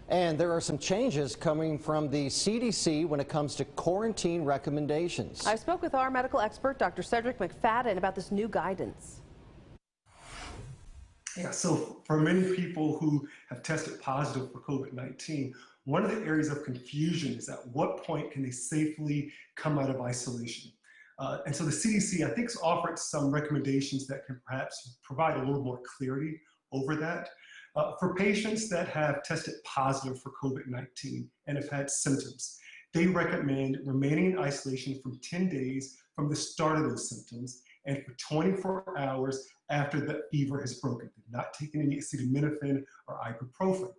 And there are some changes coming from the CDC when it comes to quarantine recommendations. I spoke with our medical expert, Dr. Cedrek McFadden, about this new guidance. Yeah, so for many people who have tested positive for COVID-19, one of the areas of confusion is at what point can they safely come out of isolation? And so the CDC, I think, has offered some recommendations that can perhaps provide a little more clarity over that. For patients that have tested positive for COVID-19 and have had symptoms, they recommend remaining in isolation from 10 days from the start of those symptoms and for 24 hours after the fever has broken. They're not taking any acetaminophen or ibuprofen.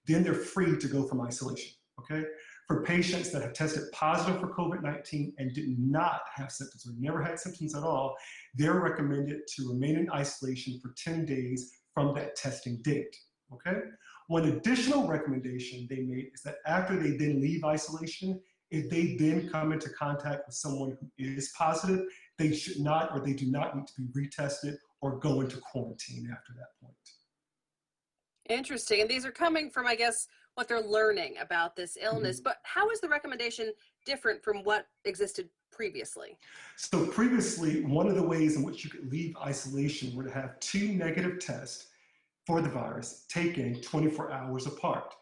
Then they're free to go from isolation, okay? For patients that have tested positive for COVID-19 and did not have symptoms or never had symptoms at all, they're recommended to remain in isolation for 10 days from that testing date, okay? One additional recommendation they made is that after they then leave isolation, if they then come into contact with someone who is positive, they should not or they do not need to be retested or go into quarantine after that point. Interesting. And these are coming from, I guess, what they're learning about this illness. But how is the recommendation different from what existed previously? So previously, one of the ways in which you could leave isolation were to have 2 negative tests for the virus taken 24 hours apart.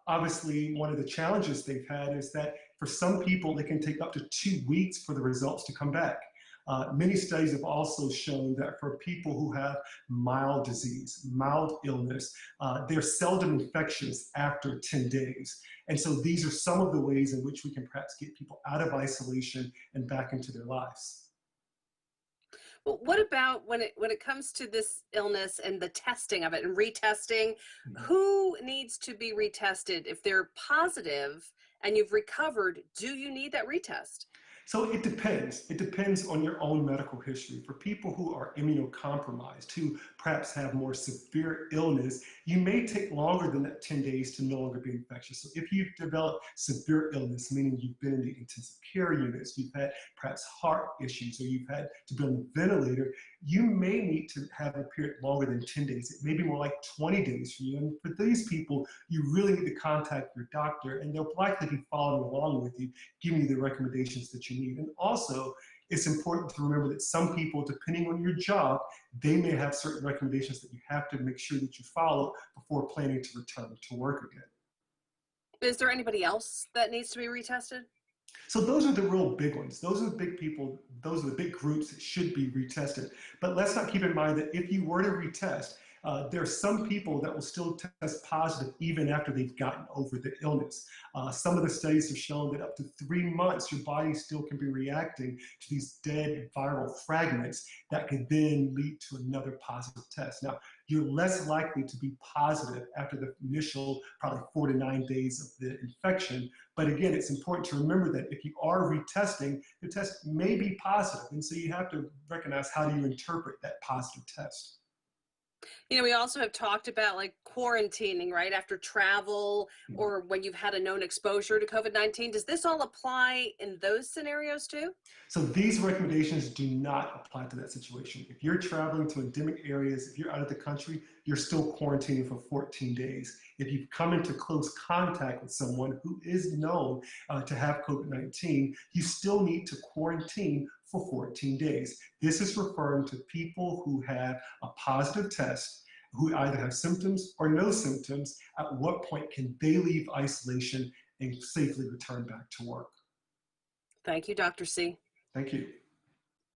Obviously, one of the challenges they've had is that for some people, it can take up to 2 weeks for the results to come back. Many studies have also shown that for people who have mild disease, mild illness, they're seldom infectious after 10 days. And so these are some of the ways in which we can perhaps get people out of isolation and back into their lives. Well, what about when it comes to this illness and the testing of it and retesting? Who needs to be retested? If they're positive and you've recovered, do you need that retest? So it depends. It depends on your own medical history. For people who are immunocompromised, who perhaps have more severe illness, you may take longer than that 10 days to no longer be infectious. So if you've developed severe illness, meaning you've been in the intensive care units, you've had perhaps heart issues, or you've had to be on the ventilator, you may need to have a period longer than 10 days. It may be more like 20 days for you. And for these people, you really need to contact your doctor, and they'll likely be following along with you, giving you the recommendations that you need. And also, it's important to remember that some people, depending on your job, they may have certain recommendations that you have to make sure that you follow before planning to return to work again. Is there anybody else that needs to be retested? So those are the real big ones. Those are the big people, those are the big groups that should be retested. But let's not keep in mind that if you were to retest, there are some people that will still test positive even after they've gotten over the illness. Some of the studies have shown that up to 3 months, your body still can be reacting to these dead viral fragments that could then lead to another positive test. Now, you're less likely to be positive after the initial probably 4 to 9 days of the infection. But again, it's important to remember that if you are retesting, the test may be positive. And so you have to recognize, how do you interpret that positive test? You know, we also have talked about like quarantining, right, after travel or when you've had a known exposure to COVID-19. Does this all apply in those scenarios too? So these recommendations do not apply to that situation. If you're traveling to endemic areas, if you're out of the country, you're still quarantining for 14 days. If you've come into close contact with someone who is known to have COVID-19, you still need to quarantine for 14 days. This is referring to people who have a positive test, who either have symptoms or no symptoms. At what point can they leave isolation and safely return back to work? Thank you, Dr. C. Thank you.